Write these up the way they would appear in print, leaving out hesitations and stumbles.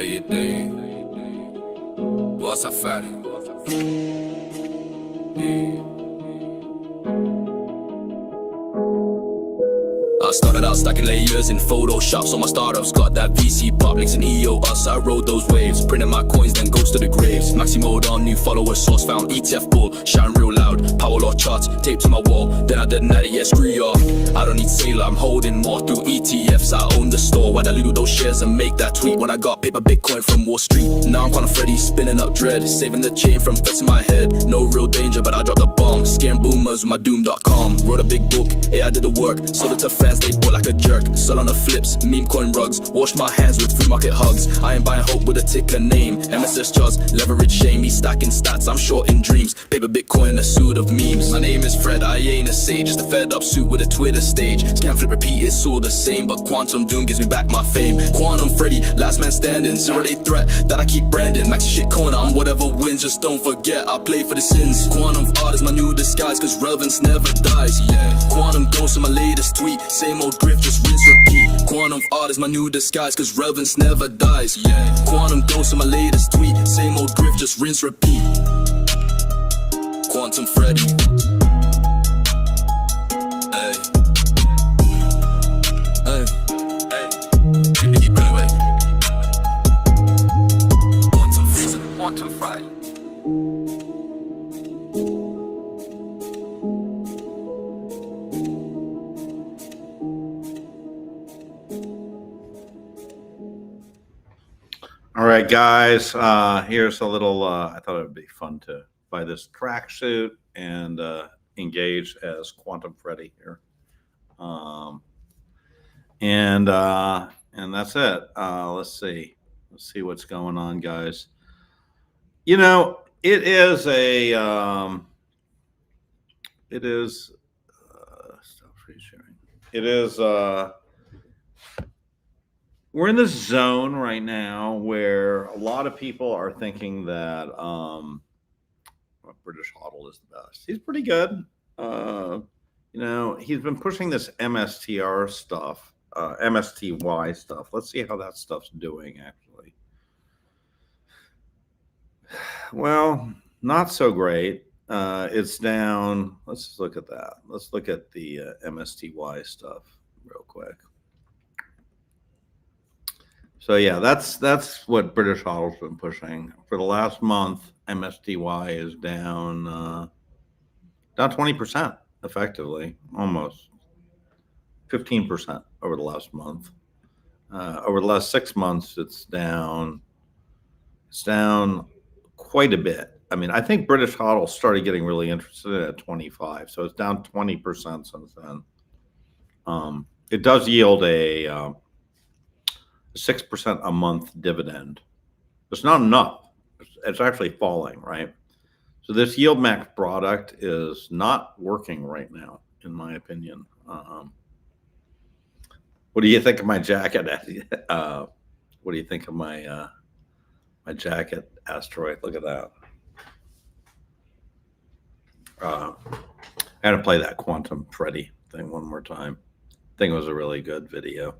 you think? What's a Freddy? Yeah. I started out stacking layers in Photoshop, so my startups got that VC pop, links and EOS. I rode those waves, printed my coins, then goes to the graves. Maxi mode on, new follower source found, ETF bull, shouting real loud. Power law charts, taped to my wall, then I denied it, yeah, screw y'all. I don't need sailor, I'm holding more through ETFs. I own the store, why dilute those shares and make that tweet when I got paper Bitcoin from Wall Street. Now I'm calling Freddy, spinning up dread, saving the chain from flexing my head. No real danger, but I dropped the bomb, scaring boomers with my doom.com. Wrote a big book, yeah, I did the work, sold it to fans, they bought like a jerk. Sell on the flips, meme coin rugs, washed my hands with free market hugs. I ain't buying hope with a ticker name, MSS just leverage shame. Me stacking stats, I'm short in dreams. Paper Bitcoin, a suit of memes. My name is Fred, I ain't a sage, just a fed up suit with a Twitter stage. Scam flip repeat, it's all the same, but quantum doom gives me back my fame. Quantum Freddy, last man standing, zero-day threat that I keep branding. Maxi shit corner, I'm whatever wins, just don't forget I play for the sins. Quantum art is my new disguise, cause relevance never dies, yeah. Quantum ghost in my latest tweet, same old grift, just rinse repeat. Quantum art is my new disguise, cause relevance never dies, yeah. Quantum ghost in my latest tweet, same old grift, just rinse repeat. Quantum Freddy. Hey. Hey. Hey. Anyway. Quantum Freddy. All right, guys, here's a little, I thought it would be fun to buy this tracksuit and engage as Quantum Freddy here. And that's it. Let's see what's going on, guys. You know, it is a, stop free sharing. It is, we're in this zone right now where a lot of people are thinking that British Hodl is the best. He's pretty good. You know, he's been pushing this MSTR stuff, MSTY stuff. Let's see how that stuff's doing, actually. Well, not so great. It's down. Let's just look at that. Let's look at the MSTY stuff real quick. So yeah, that's what British Hodl's been pushing for the last month. MSTY is down 20% effectively, almost 15% over the last month. Over the last 6 months, it's down quite a bit. I mean, I think British Hodl started getting really interested at 25, so it's down 20% since then. It does yield a 6% a month dividend. It's not enough. It's actually falling, right? So this yield max product is not working right now, in my opinion. What do you think of my jacket? What do you think of my my jacket, Asteroid? Look at that. I gotta play that Quantum Freddy thing one more time. I think it was a really good video.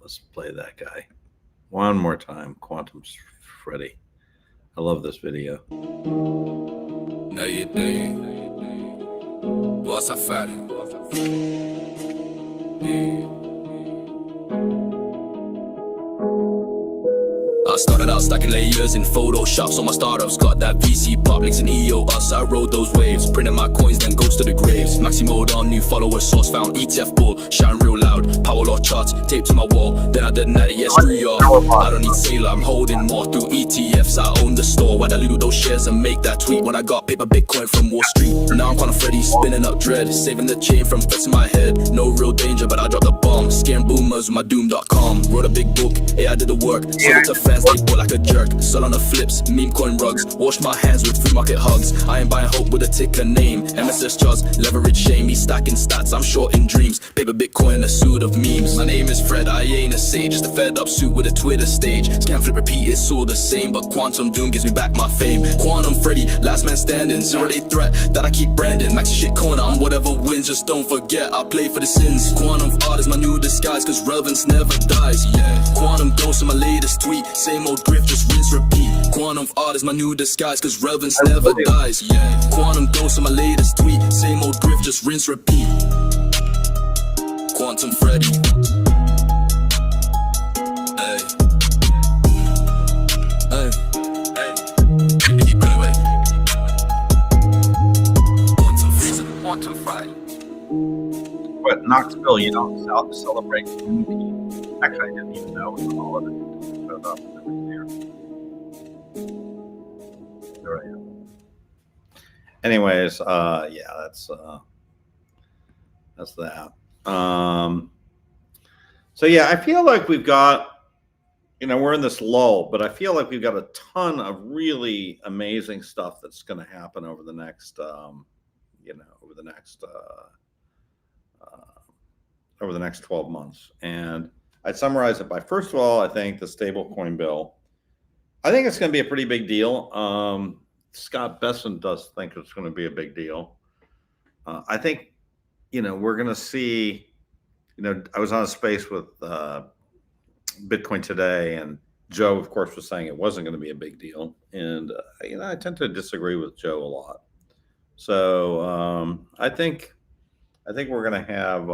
Let's play that guy one more time. Quantum Freddy. I love this video. Now you think? What's a Freddy? Yeah. I started out stacking layers in Photoshop, so my startups got that VC pop, links and EOS. I rode those waves, printed my coins, then goes to the graves. Maxi mode on, new follower source found, ETF bull, shouting real loud. Power law charts, taped to my wall, then I denied it, yeah, screw y'all. I don't need sailor, I'm holding more through ETFs. I own the store, why dilute those shares and make that tweet when I got paper Bitcoin from Wall Street. Now I'm calling Freddy, spinning up dread, saving the chain from flexing my head. No real danger, but I dropped the bomb, scaring boomers with my doom.com. Wrote a big book, yeah, I did the work, sold it to fans, stay put like a jerk. Sell on the flips, meme coin rugs. Wash my hands with free market hugs. I ain't buying hope with a ticker name. MSS just leverage shame. Me stacking stats, I'm short in dreams. Paper Bitcoin, a suit of memes. My name is Fred, I ain't a sage. Just a fed up suit with a Twitter stage. Scan flip repeat, it's all the same. But Quantum Doom gives me back my fame. Quantum Freddy, last man standing. Zero-day threat that I keep branding. Maxi shit corner, I'm whatever wins. Just don't forget, I play for the sins. Quantum art is my new disguise, cause relevance never dies. Yeah, Quantum Ghost in my latest tweet. Same old grift, just rinse repeat. Quantum art is my new disguise, cause relevance never dies. Yeah, Quantum Ghost in my latest tweet. Same old grift, just rinse repeat. Quantum Freddy. Hey. Hey. Hey. Anyway. Quantum Freddy. But Knoxville, you don't celebrate community. Actually, I didn't even know it was a holiday. Showed up every year. There I am. Anyways, yeah, that's that. So yeah, I feel like we've got, we're in this lull, but I feel like we've got a ton of really amazing stuff that's going to happen over the next, over the next 12 months. And I'd summarize it by, first of all, I think the stablecoin bill, I think it's going to be a pretty big deal. Scott Besson does think it's going to be a big deal. I think, we're going to see, I was on a space with Bitcoin today, and Joe, of course, was saying it wasn't going to be a big deal. And, I tend to disagree with Joe a lot. So I think we're going to have,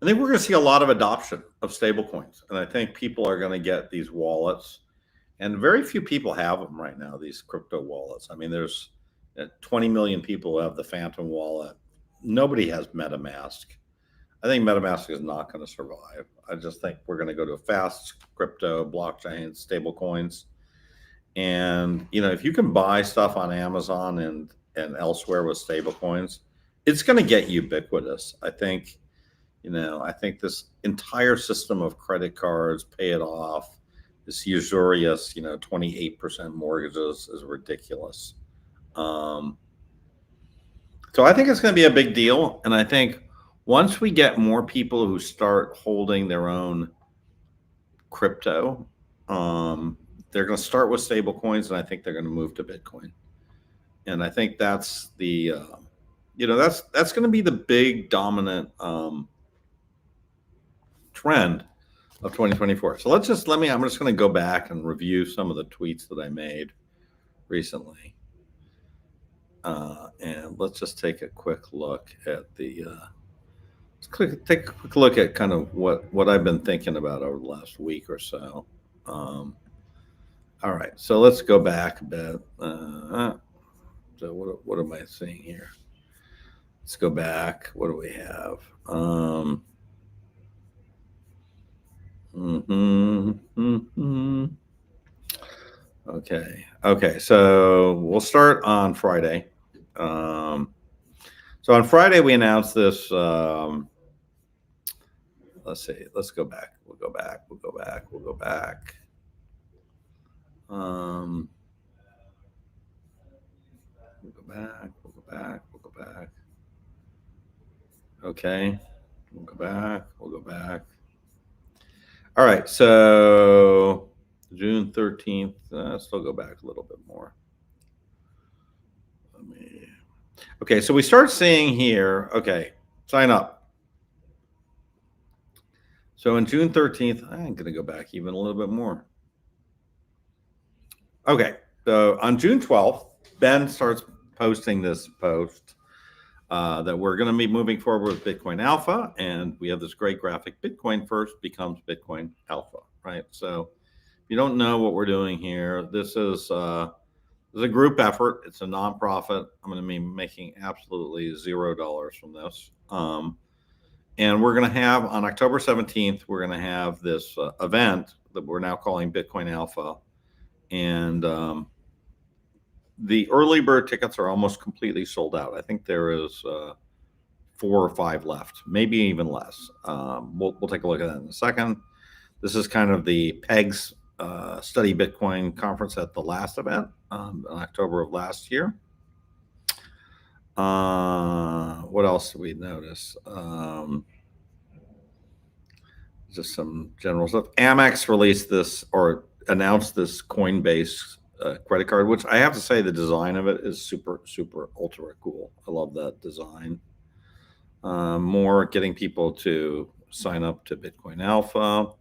I think we're going to see a lot of adoption of stablecoins. And I think people are going to get these wallets. And very few people have them right now, these crypto wallets. I mean, there's 20 million people who have the Phantom wallet. Nobody has MetaMask. I think MetaMask is not going to survive. I just think we're going to go to a fast crypto, blockchain, stable coins. And, if you can buy stuff on Amazon and elsewhere with stable coins, it's going to get ubiquitous. I think this entire system of credit cards, pay it off, this usurious, 28% mortgages is ridiculous. So I think it's going to be a big deal. And I think once we get more people who start holding their own crypto, they're going to start with stable coins, and I think they're going to move to Bitcoin. And I think that's the, that's going to be the big dominant trend of 2024. So I'm just going to go back and review some of the tweets that I made recently. And let's just take a quick look at the, take a quick look at kind of what I've been thinking about over the last week or so. All right, so let's go back a bit. So what am I seeing here? Let's go back. What do we have? Okay. So we'll start on Friday. So on Friday we announced this. Let's see. Let's go back. We'll go back. Okay. We'll go back. All right. So June 13th. Still go back a little bit more. Okay. So we start seeing here. Okay. Sign up. So on June 13th, I'm going to go back even a little bit more. Okay. So on June 12th, Ben starts posting this post that we're going to be moving forward with Bitcoin Alpha. And we have this great graphic. Bitcoin first becomes Bitcoin Alpha, right? So if you don't know what we're doing here, this is a group effort. It's a nonprofit. I'm going to be making absolutely $0 from this. And we're going to have on October 17th, we're going to have this event that we're now calling Bitcoin Alpha. And the early bird tickets are almost completely sold out. I think there is 4 or 5 left, maybe even less. We'll take a look at that in a second. This is kind of the PEGS Study Bitcoin conference at the last event in October of last year. What else did we notice? Just some general stuff. Amex released this or announced this Coinbase credit card, which I have to say the design of it is super, super, ultra cool. I love that design. More getting people to sign up to Bitcoin Alpha.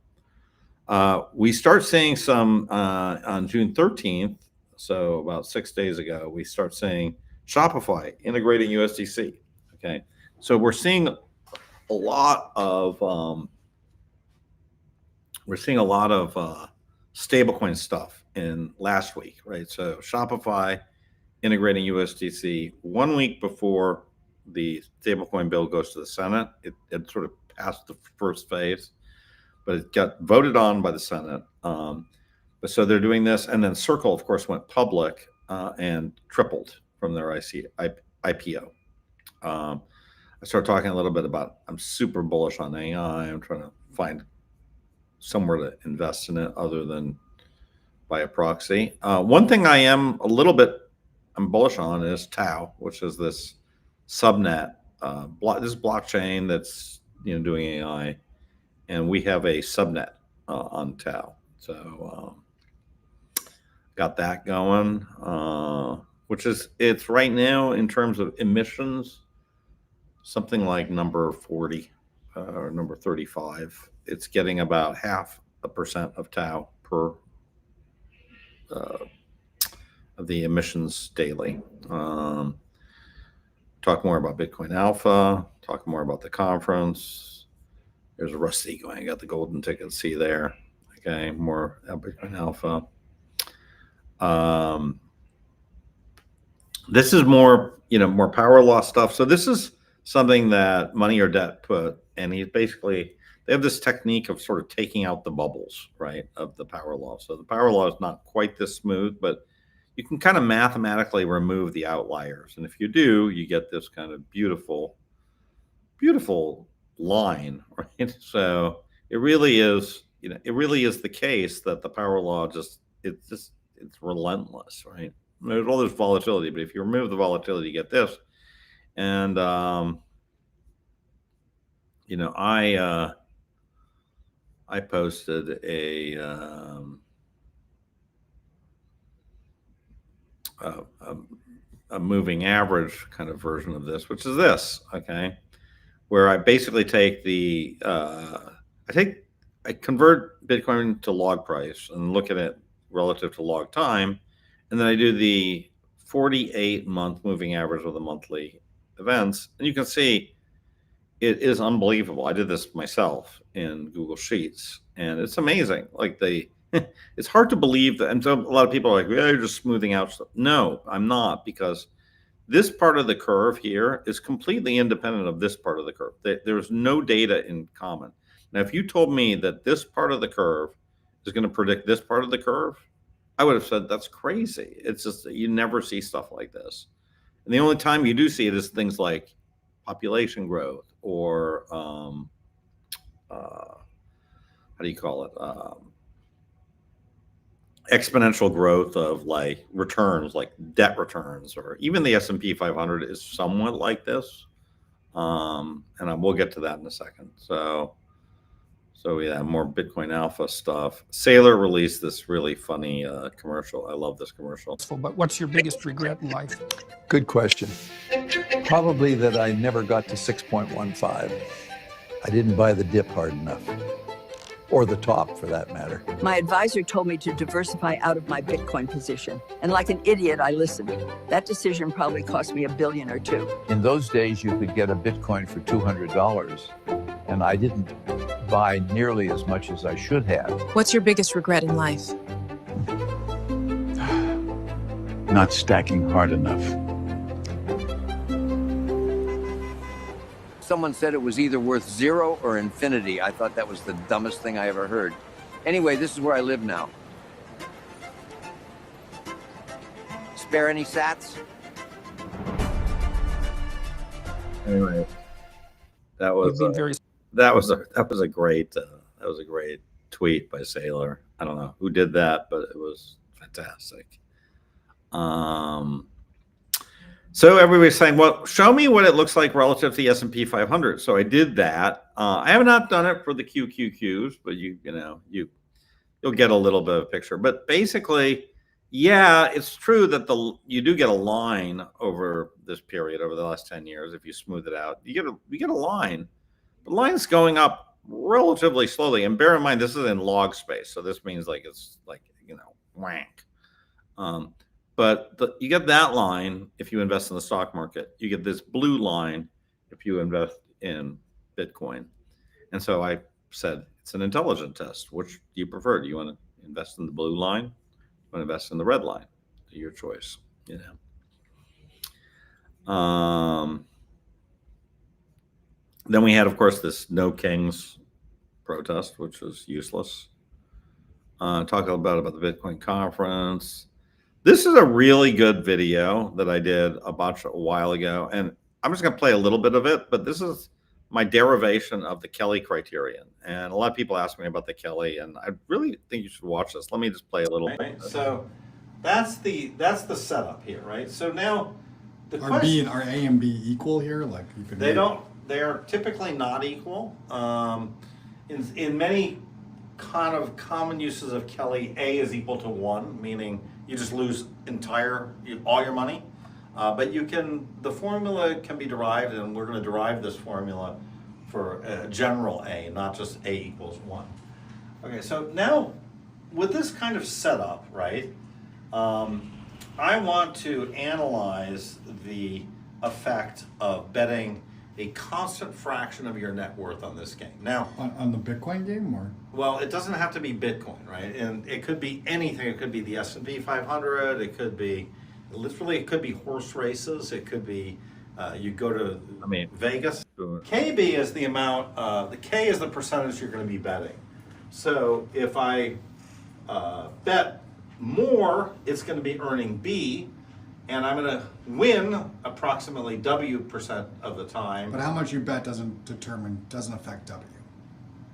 We start seeing some on June 13th, so about 6 days ago, we start seeing Shopify integrating USDC. Okay, so we're seeing a lot of stablecoin stuff in last week, right? So Shopify integrating USDC 1 week before the stablecoin bill goes to the Senate. It sort of passed the first phase, but it got voted on by the Senate. But so they're doing this, and then Circle, of course, went public and tripled from their IPO. I started talking a little bit about I'm super bullish on AI. I'm trying to find somewhere to invest in it other than by a proxy. One thing I'm bullish on is Tau, which is this subnet, this blockchain that's doing AI, and we have a subnet on Tau. So got that going, which is it's right now in terms of emissions, something like number 40 or number 35. It's getting about 0.5% of Tau per of the emissions daily. Talk more about Bitcoin Alpha, talk more about the conference. There's a Rusty going, I got the golden ticket, see there. Okay, more Bitcoin Alpha. This is more, more power law stuff. So this is something that Money or Debt put, and they have this technique of sort of taking out the bubbles, right, of the power law. So the power law is not quite this smooth, but you can kind of mathematically remove the outliers. And if you do, you get this kind of beautiful, beautiful line, right? So it really is, the case that the power law it's relentless, right? There's all this volatility, but if you remove the volatility, you get this. And, I posted a moving average kind of version of this, which is this, okay, where I basically take I convert Bitcoin to log price and look at it relative to log time, and then I do the 48-month moving average of the monthly events, and you can see it is unbelievable. I did this myself in Google Sheets, and it's amazing. Like it's hard to believe that. And so a lot of people are like, "Yeah, you're just smoothing out stuff." No, I'm not, because this part of the curve here is completely independent of this part of the curve. There's no data in common. Now, if you told me that this part of the curve is going to predict this part of the curve, I would have said that's crazy. It's just that you never see stuff like this. And the only time you do see it is things like population growth or how do you call it? Exponential growth of like returns, like debt returns, or even the S&P 500 is somewhat like this. And we'll get to that in a second. So yeah, more Bitcoin Alpha stuff. Sailor released this really funny commercial. I love this commercial. But what's your biggest regret in life? Good question. Probably that I never got to 6.15. I didn't buy the dip hard enough, or the top for that matter. My advisor told me to diversify out of my Bitcoin position, and like an idiot, I listened. That decision probably cost me $1 billion or $2 billion. In those days, you could get a Bitcoin for $200, and I didn't buy nearly as much as I should have. What's your biggest regret in life? Not stacking hard enough. Someone said it was either worth 0 or infinity. I thought that was the dumbest thing I ever heard. Anyway, this is where I live now. Spare any sats? Anyway, that was a great tweet by Sailor. I don't know who did that, but it was fantastic. So everybody's saying, well, show me what it looks like relative to the S&P 500. So I did that. I have not done it for the QQQs, but you'll get a little bit of a picture. But basically, yeah, it's true that you do get a line over this period, over the last 10 years. If you smooth it out, you get a line. The line's going up relatively slowly. And bear in mind, this is in log space. So this means like it's like, wank. But you get that line if you invest in the stock market. You get this blue line if you invest in Bitcoin. And so I said, it's an intelligent test. Which do you prefer? Do you want to invest in the blue line? Do you want to invest in the red line? Your choice, Then we had, of course, this No Kings protest, which was useless. Talk a little bit about the Bitcoin conference. This is a really good video that I did a while ago, and I'm just going to play a little bit of it, but this is my derivation of the Kelly criterion. And a lot of people ask me about the Kelly, and I really think you should watch this. Let me just play a little bit. So that's the setup here, right? So now the question, are A and B equal here? Like you could they are typically not equal. In many kind of common uses of Kelly, A is equal to 1, meaning you just lose all your money. But the formula can be derived, and we're going to derive this formula for general A, not just A equals 1. Okay, so now with this kind of setup, right, I want to analyze the effect of betting a constant fraction of your net worth on this game. Now, on the Bitcoin game, or? Well, it doesn't have to be Bitcoin, right? And it could be anything. It could be the S&P 500. It could be, literally, it could be horse races. It could be, you go to Vegas. KB is the amount, the K is the percentage you're going to be betting. So if I bet more, it's going to be earning B, and I'm going to win approximately W% of the time. But how much you bet doesn't affect W.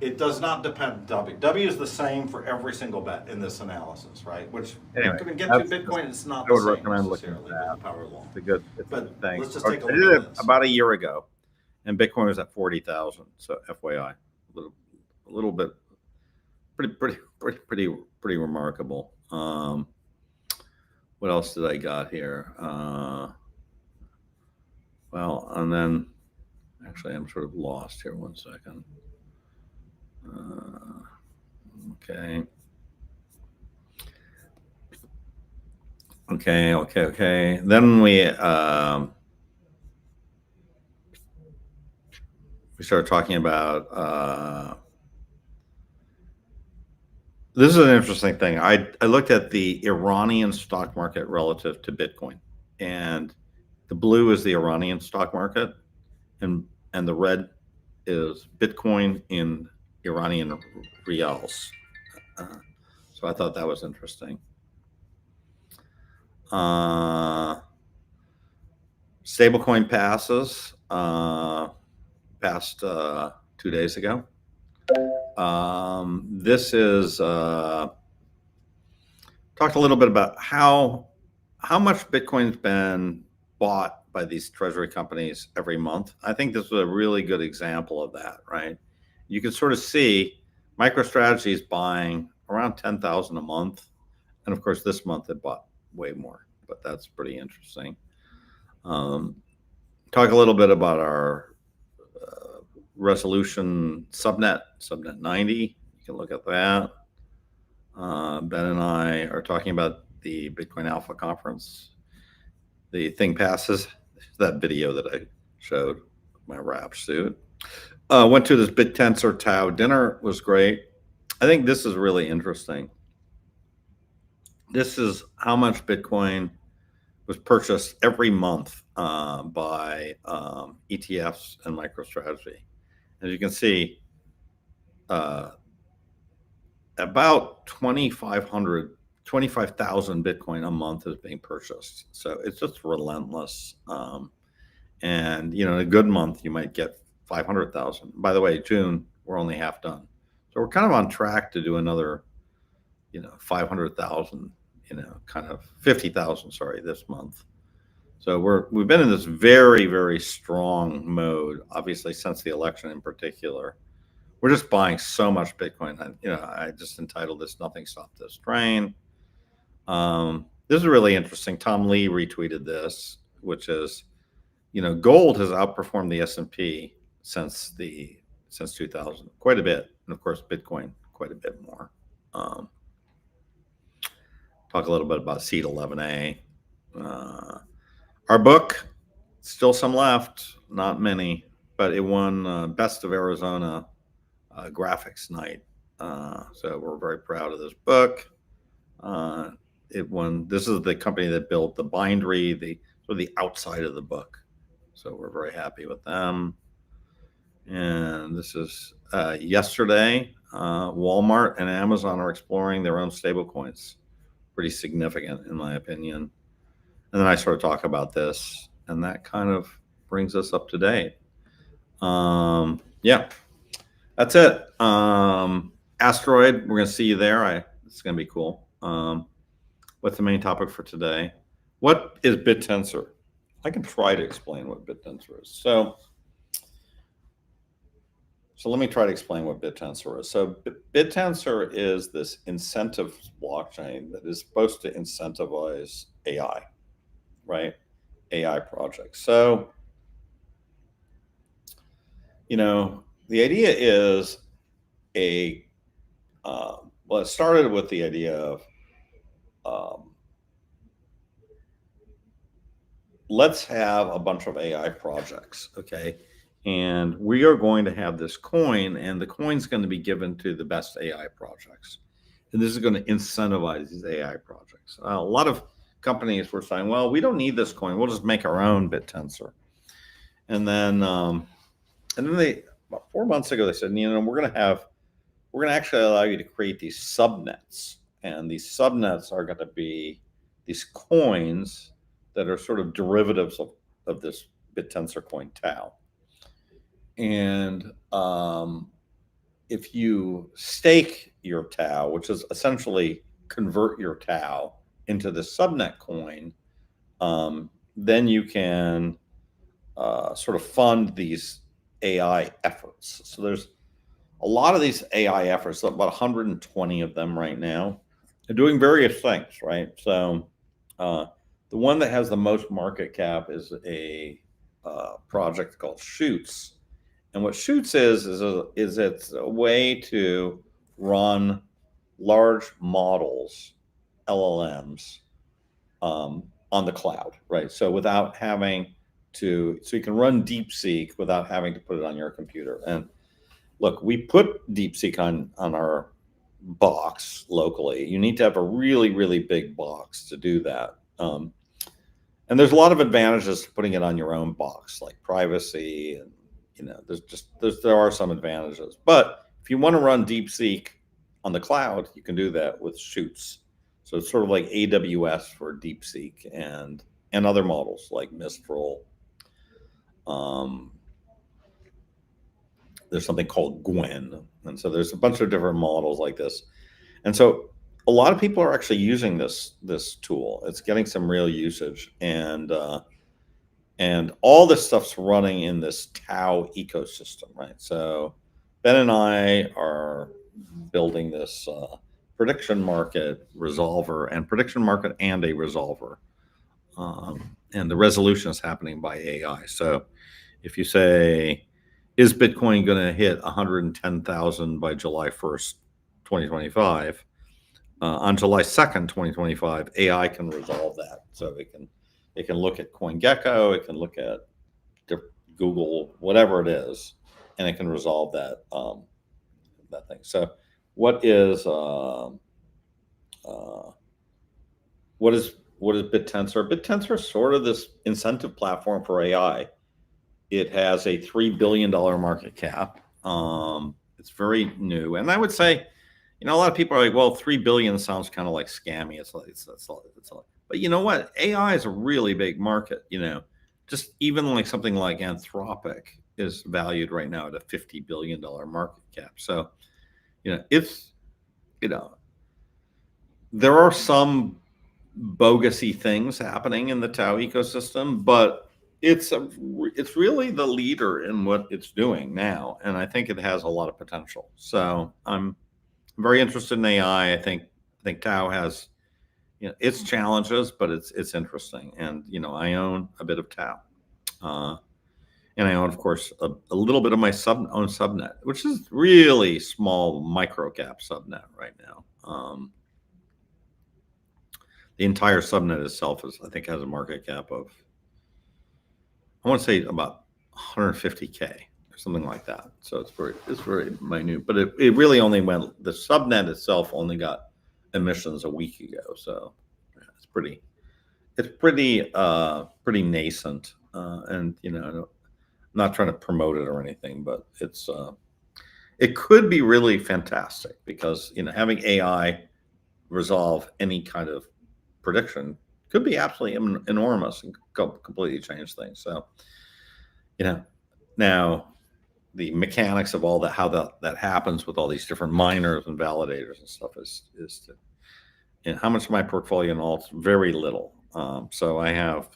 It does not depend W. W is the same for every single bet in this analysis, right? Which, anyway, to get to Bitcoin, it's not the same necessarily with the power law. It's a good thing. Let's just take a look I did at it this. about a year ago, and Bitcoin was at 40,000. So FYI, a little bit, pretty remarkable. What else did I got here? Well, and then actually, I'm sort of lost here. 1 second. Okay. Then we started talking about this is an interesting thing. I looked at the Iranian stock market relative to Bitcoin, and the blue is the Iranian stock market, and the red is Bitcoin in Iranian rials. So I thought that was interesting. Stablecoin passed 2 days ago. This is talked a little bit about how much Bitcoin's been bought by these treasury companies every month. I think this was a really good example of that, right? You can sort of see MicroStrategy is buying around 10,000 a month, and of course this month it bought way more, but that's pretty interesting. Talk a little bit about our resolution subnet 90. You can look at that. Ben and I are talking about the Bitcoin Alpha conference. The thing passes. That video that I showed, my wrap suit. Went to this BitTensor Tau dinner. Was great. I think this is really interesting. This is how much Bitcoin was purchased every month by ETFs and MicroStrategy. As you can see, about 25,000 Bitcoin a month is being purchased. So it's just relentless. And, in a good month, you might get 500,000. By the way, June, we're only half done. So we're kind of on track to do another, 500,000, kind of 50,000, sorry, this month. So we've been in this very, very strong mode, obviously since the election in particular. We're just buying so much Bitcoin. I just entitled this "Nothing Stopped This Train." This is really interesting. Tom Lee retweeted this, which is, gold has outperformed the S&P since 2000 quite a bit, and of course Bitcoin quite a bit more. Talk a little bit about Seed 11A. Our book, still some left, not many, but it won Best of Arizona Graphics Night. So we're very proud of this book. It won. This is the company that built the bindery, the outside of the book. So we're very happy with them. And this is yesterday. Walmart and Amazon are exploring their own stablecoins. Pretty significant, in my opinion. And then I sort of talk about this, and that kind of brings us up to date. Yeah, that's it. Asteroid, we're going to see you there. It's going to be cool. What's the main topic for today? What is BitTensor? I can try to explain what BitTensor is. So let me try to explain what BitTensor is. So BitTensor is this incentive blockchain that is supposed to incentivize AI, right? AI projects. So, the idea is well, it started with the idea of let's have a bunch of AI projects, okay? And we are going to have this coin, and the coin's going to be given to the best AI projects. And this is going to incentivize these AI projects. A lot of companies were saying, well, we don't need this coin. We'll just make our own BitTensor. And then they, about 4 months ago, they said, we're going to actually allow you to create these subnets. And these subnets are going to be these coins that are sort of derivatives of this BitTensor coin Tau. And if you stake your Tau, which is essentially convert your Tau into the subnet coin, then you can sort of fund these AI efforts. So there's a lot of these AI efforts, about 120 of them right now. They're doing various things, right? So the one that has the most market cap is a project called Shoots. And what Shoots is it's a way to run large models, LLMs, on the cloud, right? So without having so you can run DeepSeek without having to put it on your computer. And look, we put DeepSeek on our box locally. You need to have a really, really big box to do that. And there's a lot of advantages to putting it on your own box, like privacy, and there are some advantages. But if you want to run DeepSeek on the cloud, you can do that with Shoots. So it's sort of like AWS for DeepSeek and other models like Mistral. There's something called Gwen, and so there's a bunch of different models like this. And so a lot of people are actually using this tool. It's getting some real usage, and all this stuff's running in this Tau ecosystem, right? So Ben and I are building this prediction market resolver, and a resolver, and the resolution is happening by AI. So if you say, is Bitcoin going to hit 110,000 by July 1st, 2025? On July 2nd, 2025, AI can resolve that. So it can look at CoinGecko, it can look at Google, whatever it is, and it can resolve that thing. So what is BitTensor? BitTensor is sort of this incentive platform for AI. It has a $3 billion market cap. It's very new, and I would say, a lot of people are like, well, 3 billion sounds kind of like scammy. It's but you know what? AI is a really big market. Just even like something like Anthropic is valued right now at a $50 billion market cap. So, it's, there are some bogusy things happening in the Tau ecosystem, but it's really the leader in what it's doing now, and I think it has a lot of potential. So I'm very interested in AI. I think Tau has its challenges, but it's interesting, and I own a bit of Tau, and I own, of course, a little bit of my own subnet, which is really small micro cap subnet right now. The entire subnet itself I think has a market cap of, I want to say, about 150K or something like that. So it's very minute, but it really only the subnet itself only got emissions a week ago. So it's pretty nascent. And I'm not trying to promote it or anything, but it could be really fantastic because having AI resolve any kind of prediction could be absolutely enormous and completely change things. So, now the mechanics of all that, how that happens with all these different miners and validators and stuff is how much of my portfolio in alts? Very little. So I have,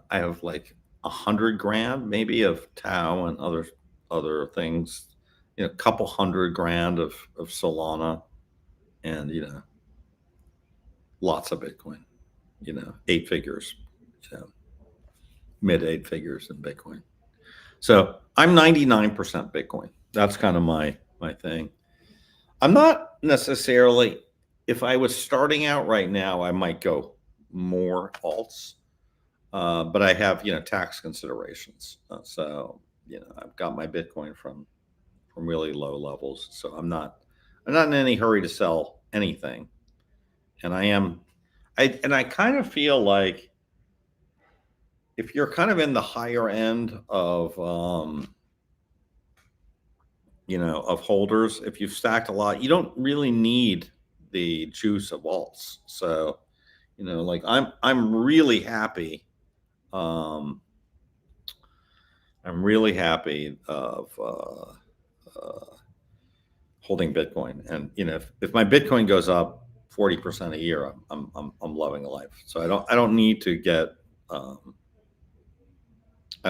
I have like 100 grand maybe of Tau and other things, a couple $100 grand of Solana, and lots of Bitcoin, 8 figures, mid 8 figures in Bitcoin. So I'm 99% Bitcoin. That's kind of my thing. I'm not necessarily, if I was starting out right now, I might go more alts, but I have tax considerations. So I've got my Bitcoin from really low levels, so I'm not in any hurry to sell anything. And I kind of feel like if you're kind of in the higher end of of holders, if you've stacked a lot, you don't really need the juice of alts. So like I'm really happy. I'm really happy of holding Bitcoin, and if my Bitcoin goes up 40% a year, I'm loving life. So I don't need to get I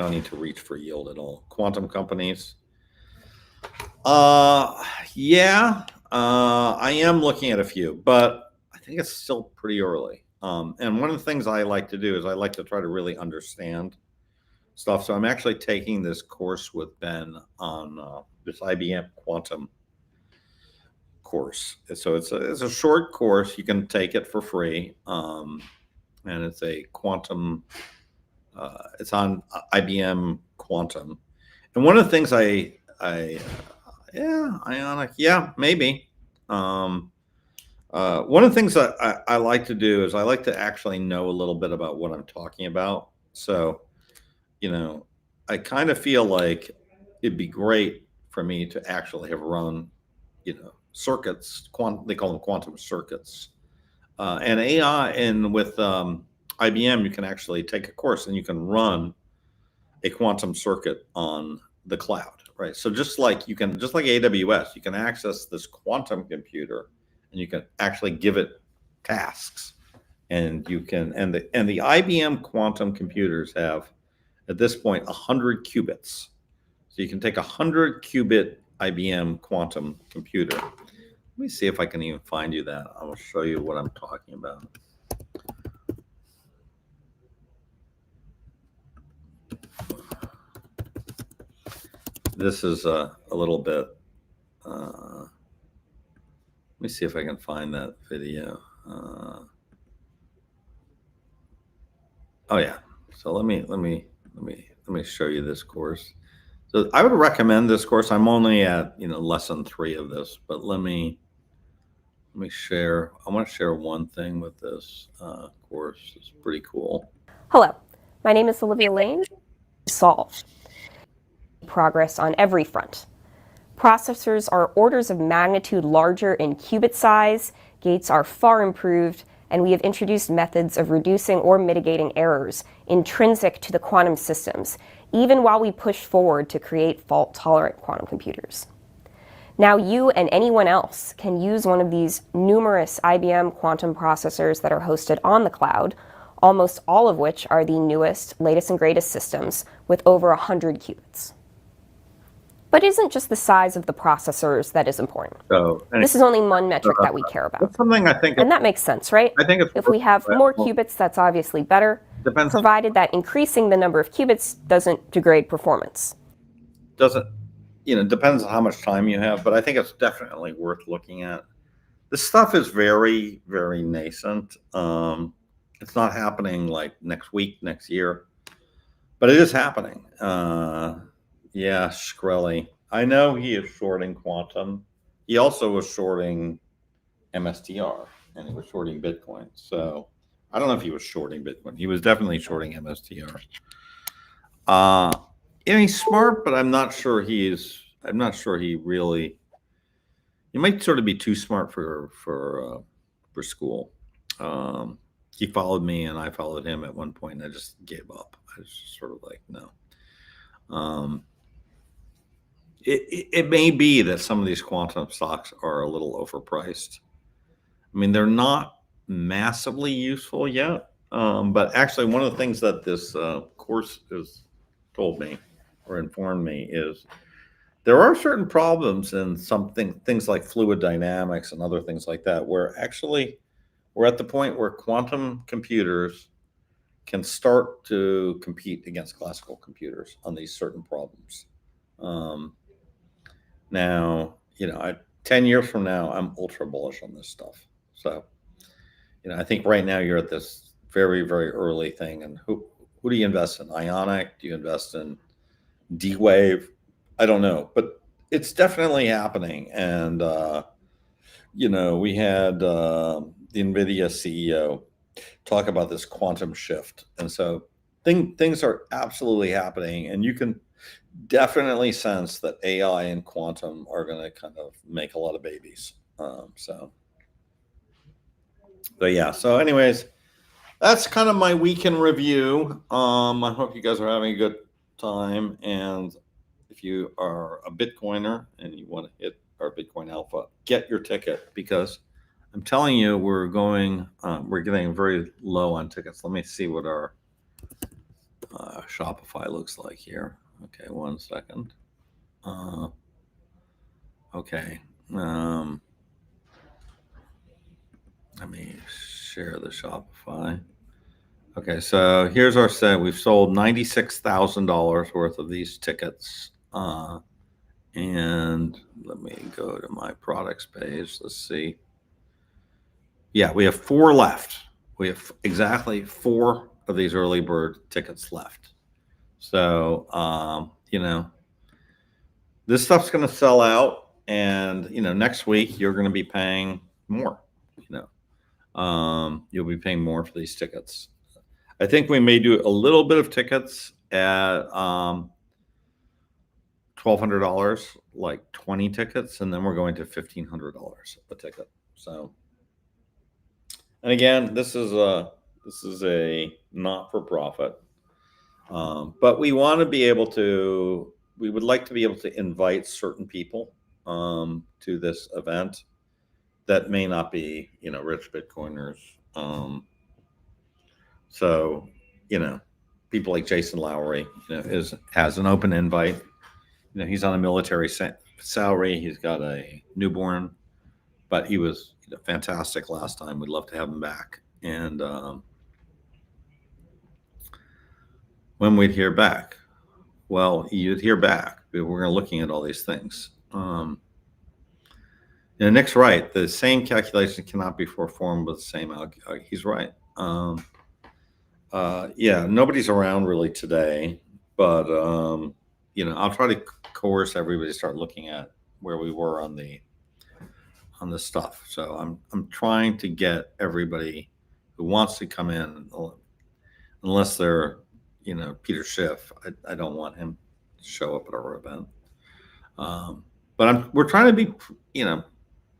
don't need to reach for yield at all. Quantum companies, yeah, I am looking at a few, but I think it's still pretty early. And one of the things I like to do is I like to try to really understand stuff. So I'm actually taking this course with Ben on this IBM quantum course. So it's a short course. You can take it for free, and it's a quantum. It's on IBM quantum, and one of the things Ionic, yeah, maybe. One of the things that I like to do is I like to actually know a little bit about what I'm talking about. So, I kind of feel like it'd be great for me to actually have run, circuits. They call them quantum circuits, and AI. And with IBM, you can actually take a course and you can run a quantum circuit on the cloud, right? So just like AWS, you can access this quantum computer and you can actually give it tasks, and you can, and the IBM quantum computers have at this point 100 qubits. So you can take 100 qubit IBM quantum computer. Let me see if I can even find you that. I will show you what I'm talking about. This is a little bit, let me see if I can find that video. Oh yeah. So let me show you this course. So I would recommend this course. I'm only at less than 3 of this, but let me share. I want to share one thing with this course. It's pretty cool. Hello, my name is Olivia Lane. Solve progress on every front. Processors are orders of magnitude larger in qubit size, gates are far improved, and we have introduced methods of reducing or mitigating errors intrinsic to the quantum systems, even while we push forward to create fault-tolerant quantum computers. Now you and anyone else can use one of these numerous IBM quantum processors that are hosted on the cloud, almost all of which are the newest, latest and greatest systems with over 100 qubits. But it isn't just the size of the processors that is important. So This is only one metric that we care about. that's something I think. And that makes sense, right? I think it's if we have more qubits, that's obviously better, Depends. provided that increasing the number of qubits doesn't degrade performance. Doesn't, depends on how much time you have, but I think it's definitely worth looking at. This stuff is very, very nascent. It's not happening like next week, next year, but it is happening. Yeah, Shkreli. I know he is shorting quantum. He also was shorting MSTR, and he was shorting Bitcoin. So I don't know if he was shorting Bitcoin. He was definitely shorting MSTR. He's smart, but I'm not sure he really. He might sort of be too smart for school. He followed me, and I followed him at one point, and I just gave up. I was just sort of like, no. It may be that some of these quantum stocks are a little overpriced. I mean, they're not massively useful yet. But actually, one of the things that this course has told me or informed me is there are certain problems in things like fluid dynamics and other things like that, where actually we're at the point where quantum computers can start to compete against classical computers on these certain problems. Now, 10 years from now, I'm ultra bullish on this stuff. So, I think right now you're at this very, very early thing. And who do you invest in? Ionic? Do you invest in D-Wave? I don't know, but it's definitely happening. And, we had the NVIDIA CEO talk about this quantum shift. And so things are absolutely happening. And you can definitely sense that AI and quantum are going to kind of make a lot of babies. But yeah, so anyways, that's kind of my week in review. I hope you guys are having a good time. And if you are a Bitcoiner and you want to hit our Bitcoin Alpha, get your ticket, because I'm telling you, we're getting very low on tickets. Let me see what our Shopify looks like here. Okay, 1 second. Okay. Let me share the Shopify. Okay, so here's our set. We've sold $96,000 worth of these tickets. And let me go to my products page. Let's see. Yeah, we have 4 left. We have exactly 4 of these early bird tickets left. So, this stuff's going to sell out, and, next week you're going to be paying more, you'll be paying more for these tickets. I think we may do a little bit of tickets at $1,200, like 20 tickets, and then we're going to $1,500 a ticket. So, and again, this is a not-for-profit, but we want to be able to. We would like to be able to invite certain people to this event that may not be, rich Bitcoiners. So, people like Jason Lowery, has an open invite. He's on a military salary. He's got a newborn, but he was fantastic last time. We'd love to have him back. And when we'd hear back, well, you'd hear back. We're looking at all these things. Nick's right. The same calculation cannot be performed with the same algorithm. He's right. Yeah, nobody's around really today, but I'll try to coerce everybody to start looking at where we were on the stuff. So I'm trying to get everybody who wants to come in, unless they're Peter Schiff. I don't want him to show up at our event. But we're trying to be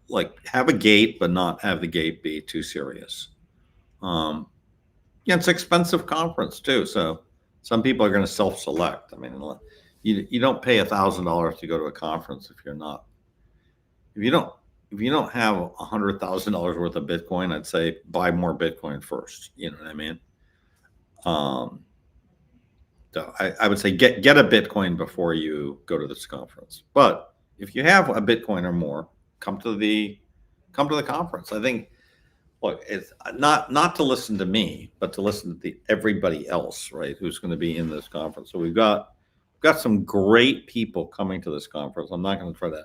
like have a gate, but not have the gate be too serious. Yeah, it's an expensive conference too, so Some people are going to self-select. I mean, you don't pay $1,000 to go to a conference if you don't have $100,000 worth of Bitcoin. I'd say buy more Bitcoin first. You know what I mean? So I would say get a Bitcoin before you go to this conference. But if you have a Bitcoin or more, come to the conference. I think, look, it's not to listen to me, but to listen to everybody else, right? Who's going to be in this conference. So we've got some great people coming to this conference. I'm not going to try to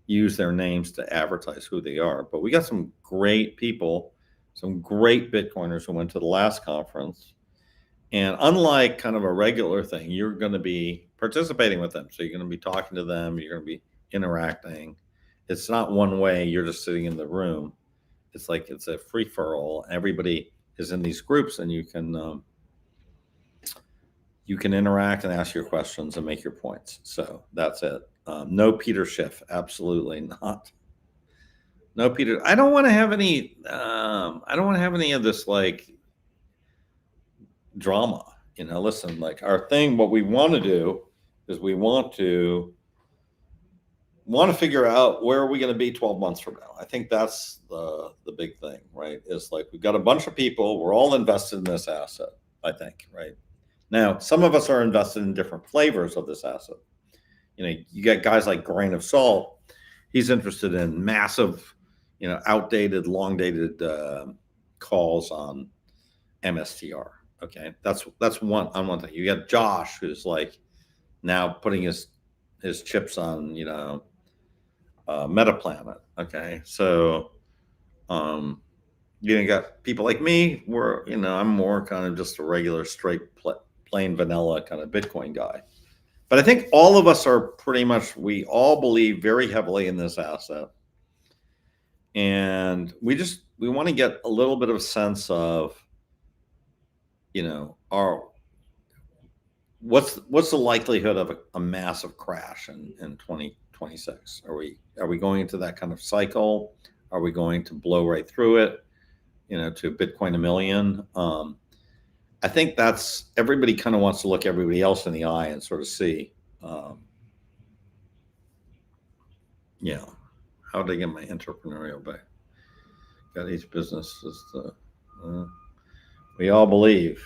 use their names to advertise who they are, but we got some great people, some great Bitcoiners who went to the last conference. And unlike kind of a regular thing, you're going to be participating with them. So you're going to be talking to them. You're going to be interacting. It's not one way. You're just sitting in the room. It's like it's a free for all. Everybody is in these groups, and you can interact and ask your questions and make your points. So that's it. No Peter Schiff, absolutely not. No Peter. I don't want to have any. I don't want to have any of this like drama. You know, listen. Like our thing, what we want to do is we want to figure out where are we going to be 12 months from now. I think that's the big thing, right? Is like we've got a bunch of people. We're all invested in this asset. I think, right? Now, some of us are invested in different flavors of this asset. You know, you got guys like Grain of Salt. He's interested in massive, you know, outdated, long-dated calls on MSTR. Okay, that's one thing. You got Josh, who's like now putting his chips on, you know, Metaplanet. Okay, so you got people like me. I'm more kind of just a regular, straight, plain vanilla kind of Bitcoin guy. But I think all of us are pretty much, we all believe very heavily in this asset. And we want to get a little bit of a sense of, you know, what's the likelihood of a massive crash in 2026? Are we going into that kind of cycle? Are we going to blow right through it, you know, to Bitcoin a million? I think that's, everybody kind of wants to look everybody else in the eye and sort of see, you know, how did I get my entrepreneurial back? Got each business is we all believe,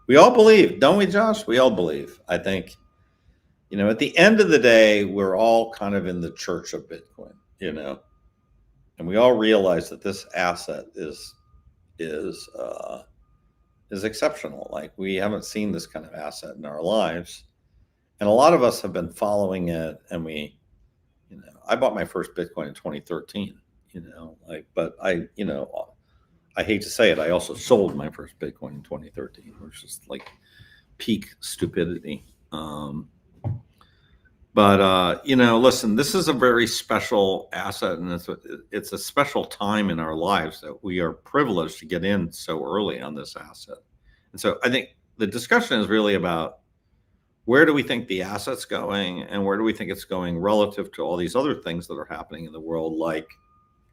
don't we, Josh? We all believe. I think, you know, at the end of the day, we're all kind of in the church of Bitcoin, you know, and we all realize that this asset is exceptional. Like we haven't seen this kind of asset in our lives. And a lot of us have been following it. And you know, I bought my first Bitcoin in 2013, you know, like, but I hate to say it. I also sold my first Bitcoin in 2013, which is like peak stupidity. But you know, listen, this is a very special asset, and it's a special time in our lives that we are privileged to get in so early on this asset. And so I think the discussion is really about where do we think the asset's going, and where do we think it's going relative to all these other things that are happening in the world, like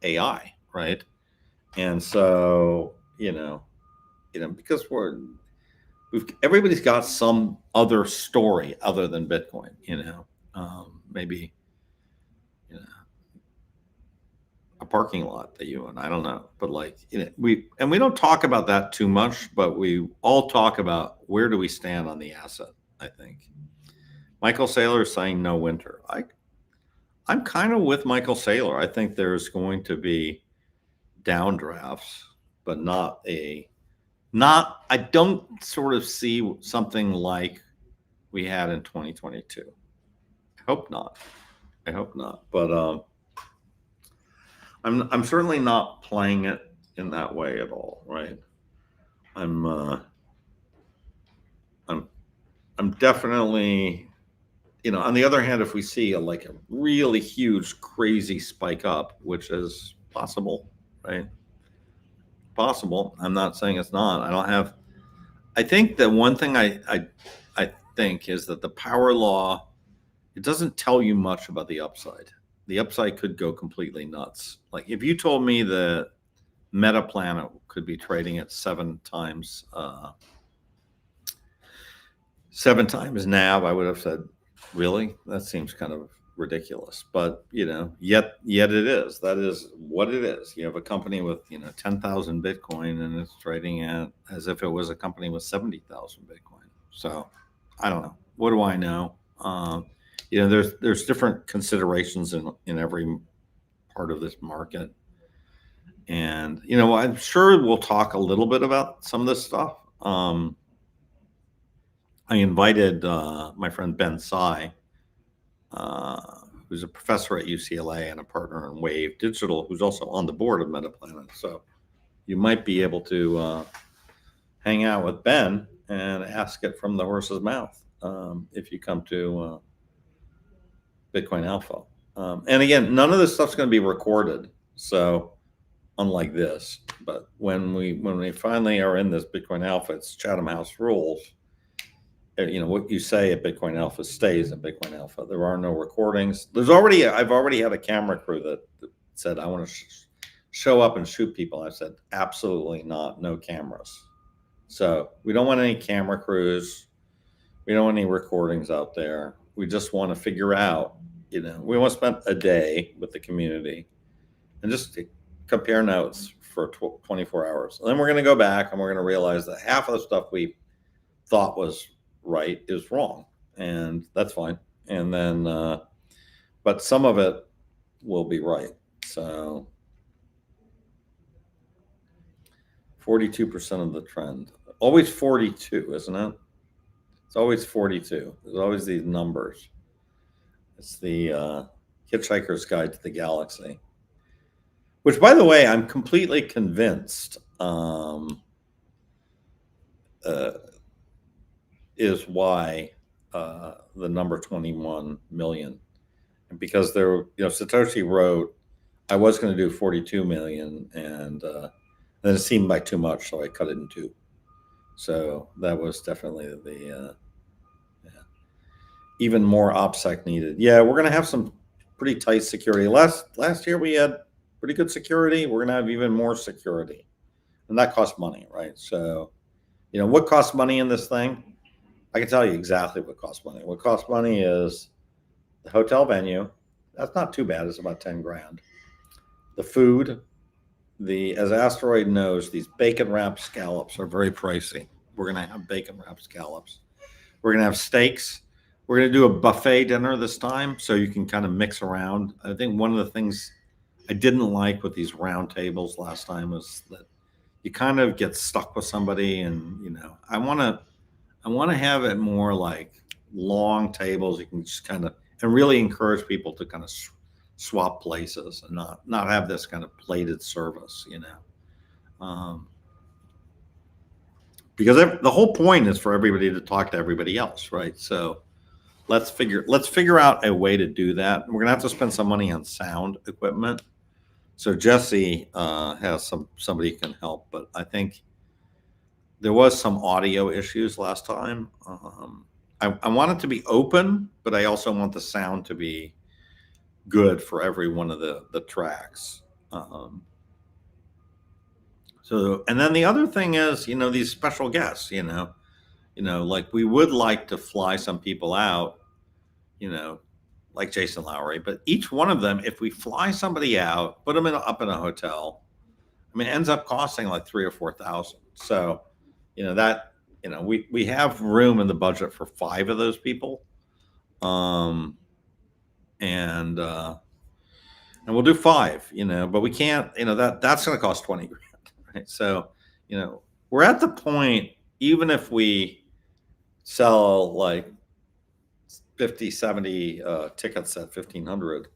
AI, right? And so, you know, because everybody's got some other story other than Bitcoin, you know. Maybe, you know, a parking lot that you own. I don't know, but like, you know, we don't talk about that too much, but we all talk about where do we stand on the asset. I think Michael Saylor is saying no winter. I'm kind of with Michael Saylor. I think there's going to be downdrafts, but I don't sort of see something like we had in 2022. I hope not. But I'm certainly not playing it in that way at all, right? I'm definitely, you know, on the other hand, if we see a really huge, crazy spike up, which is possible, right? Possible. I'm not saying it's not. I think that one thing I think is that the power law, it doesn't tell you much about the upside. The upside could go completely nuts. Like if you told me that Metaplanet could be trading at 7 times 7 times NAV, I would have said, really? That seems kind of ridiculous. But, yet it is. That is what it is. You have a company with, 10,000 Bitcoin and it's trading at as if it was a company with 70,000 Bitcoin. So I don't know. What do I know? There's different considerations in every part of this market. And, I'm sure we'll talk a little bit about some of this stuff. I invited my friend Ben Tsai, who's a professor at UCLA and a partner in Wave Digital, who's also on the board of MetaPlanet. So you might be able to hang out with Ben and ask it from the horse's mouth if you come to Bitcoin Alpha. And again, none of this stuff's going to be recorded. So unlike this, but when we finally are in this Bitcoin Alpha, it's Chatham House rules. What you say at Bitcoin Alpha stays at Bitcoin Alpha. There are no recordings. I've already had a camera crew that said, I want to show up and shoot people. I said, absolutely not. No cameras. So we don't want any camera crews. We don't want any recordings out there. We just want to figure out, we want to spend a day with the community and just compare notes for 24 hours. And then we're going to go back and we're going to realize that half of the stuff we thought was right is wrong, and that's fine. And then but some of it will be right. So 42% of the trend, always 42, isn't it? It's always 42. There's always these numbers. It's the Hitchhiker's Guide to the Galaxy, which, by the way, I'm completely convinced is why the number 21 million. And because Satoshi wrote, I was going to do 42 million, and then it seemed like too much, so I cut it in 2. So that was definitely the even more OPSEC needed. Yeah, we're going to have some pretty tight security. Last year we had pretty good security. We're going to have even more security, and that costs money, right? So, what costs money in this thing? I can tell you exactly what costs money. What costs money is the hotel venue. That's not too bad. It's about 10 grand. The food, as Asteroid knows, these bacon wrapped scallops are very pricey. We're going to have bacon wrapped scallops. We're going to have steaks. We're going to do a buffet dinner this time, so you can kind of mix around. I think one of the things I didn't like with these round tables last time was that you kind of get stuck with somebody, and I want to have it more like long tables. You can just kind of, and really encourage people to kind of swap places and not have this kind of plated service, because the whole point is for everybody to talk to everybody else, right? So let's figure out a way to do that. We're gonna have to spend some money on sound equipment. So Jesse has somebody who can help, but I think there was some audio issues last time. I want it to be open, but I also want the sound to be good for every one of the tracks. So, and then the other thing is, these special guests, like we would like to fly some people out, like Jason Lowry, but each one of them, if we fly somebody out, put them up in a hotel, it ends up costing like 3,000 or 4,000. So, we have room in the budget for 5 of those people. And we'll do 5, but we can't, that's going to cost 20 grand. Right? So, we're at the point, even if we sell like 50, 70 tickets at 1,500,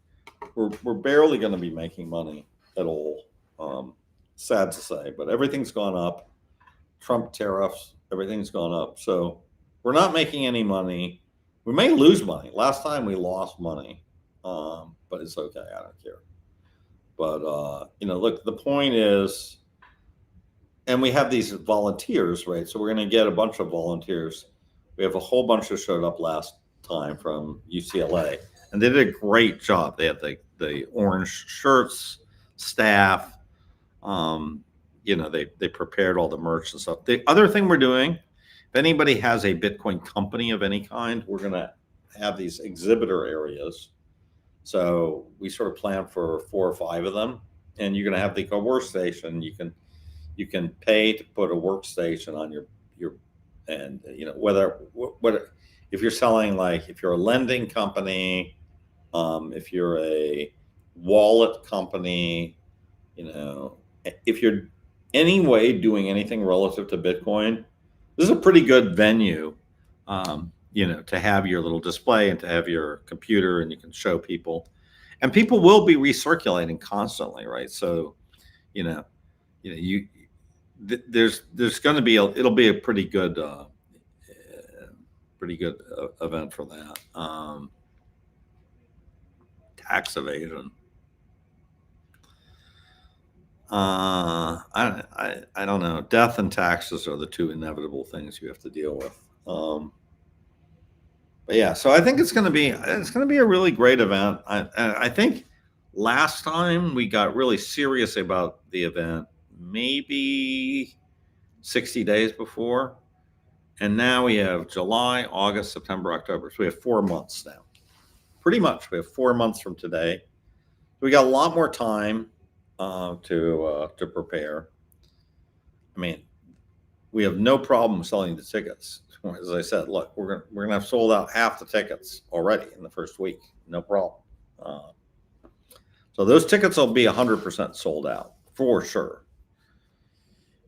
we're barely going to be making money at all. Sad to say, but everything's gone up. Trump tariffs, everything's gone up. So we're not making any money. We may lose money. Last time we lost money, but it's okay. I don't care. But, look, the point is, and we have these volunteers, right? So we're going to get a bunch of volunteers. We have a whole bunch that showed up last time from UCLA, and they did a great job. They had the orange shirts, staff, they prepared all the merch and stuff. The other thing we're doing if anybody has a Bitcoin company of any kind, we're going to have these exhibitor areas. So we sort of plan for 4 or 5 of them, and you're going to have the workstation. You can pay to put a workstation on your and what if you're selling, like if you're a lending company, if you're a wallet company, if you're anyway doing anything relative to Bitcoin, this is a pretty good venue, to have your little display and to have your computer, and you can show people, and people will be recirculating constantly, right? So, there's going to be it'll be a pretty good event for that. Tax evasion. I don't know. Death and taxes are the 2 inevitable things you have to deal with. But yeah, so I think it's going to be a really great event. I think last time we got really serious about the event maybe 60 days before, and now we have July, August, September, October. So we have 4 months now. Pretty much, we have 4 months from today. We got a lot more time to prepare. I mean, we have no problem selling the tickets. As I said, look, we're gonna have sold out half the tickets already in the first week. No problem. So those tickets will be 100% sold out for sure.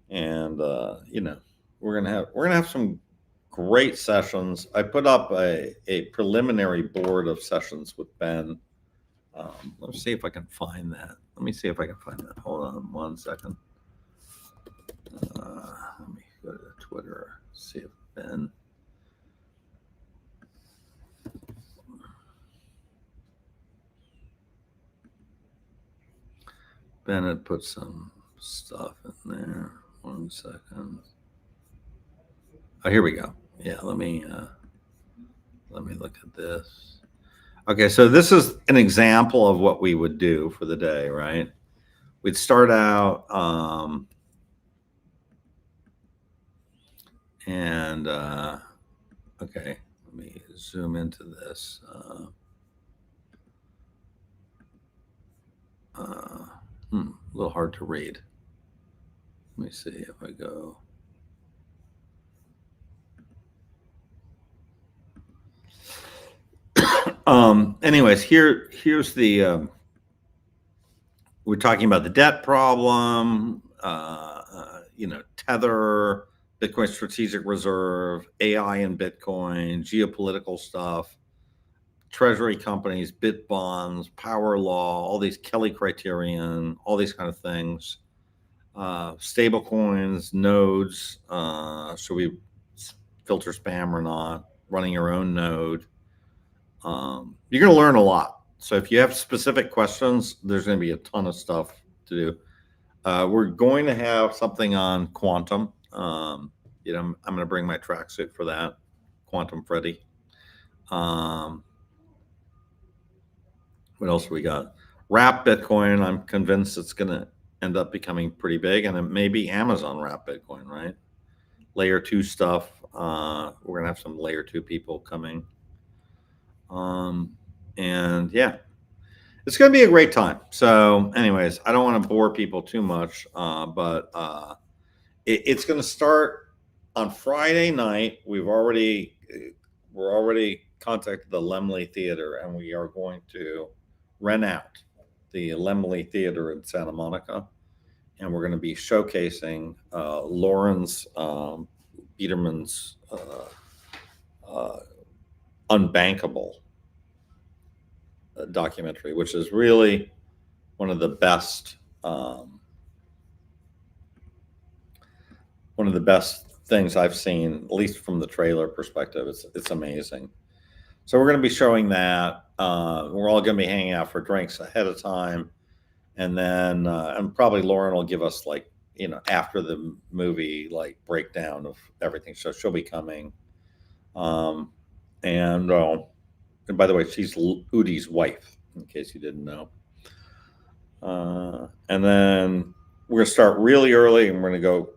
And we're gonna have some great sessions. I put up a preliminary board of sessions with Ben. Let me see if I can find that. Hold on 1 second. Let me go to Twitter, see if Ben. Ben had put some stuff in there. 1 second. Oh, here we go. Yeah, let me look at this. Okay, so this is an example of what we would do for the day, right? We'd start out okay, let me zoom into this. A little hard to read. Let me see if I go. Anyways, here's the we're talking about the debt problem, Tether, Bitcoin strategic reserve, AI and Bitcoin, geopolitical stuff, treasury companies, bit bonds, power law, all these Kelly criterion, all these kind of things, stable coins, nodes, should we filter spam or not, running your own node. You're going to learn a lot. So if you have specific questions, there's going to be a ton of stuff to do. We're going to have something on quantum. I'm going to bring my tracksuit for that. Quantum Freddy. What else we got? Wrap Bitcoin. I'm convinced it's going to end up becoming pretty big, and it may be Amazon Wrap Bitcoin, right? Layer 2 stuff. We're going to have some layer 2 people coming. And yeah, it's going to be a great time. So anyways, I don't want to bore people too much, but it's going to start on Friday night. We're already contacted the Lemley Theater, and we are going to rent out the Lemley Theater in Santa Monica, and we're going to be showcasing Lawrence Biederman's Unbankable documentary, which is really one of the best things I've seen, at least from the trailer perspective. It's amazing. So we're going to be showing that. We're all going to be hanging out for drinks ahead of time, and then and probably Lauren will give us, like, after the movie, like, breakdown of everything. So she'll be coming. And by the way, she's Udi's wife, in case you didn't know. And then we're going to start really early, and we're going to go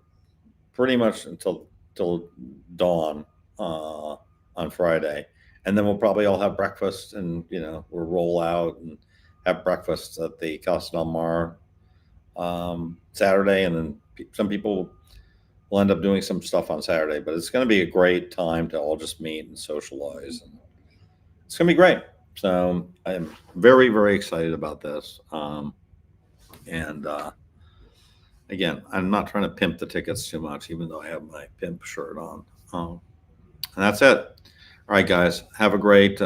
pretty much until till dawn on Friday, and then we'll probably all have breakfast, and we'll roll out and have breakfast at the Casa del Mar Saturday, and then some people will end up doing some stuff on Saturday. But it's going to be a great time to all just meet and socialize, and it's going to be great. So I'm very, very excited about this. And again, I'm not trying to pimp the tickets too much, even though I have my pimp shirt on. And that's it. All right, guys, have a great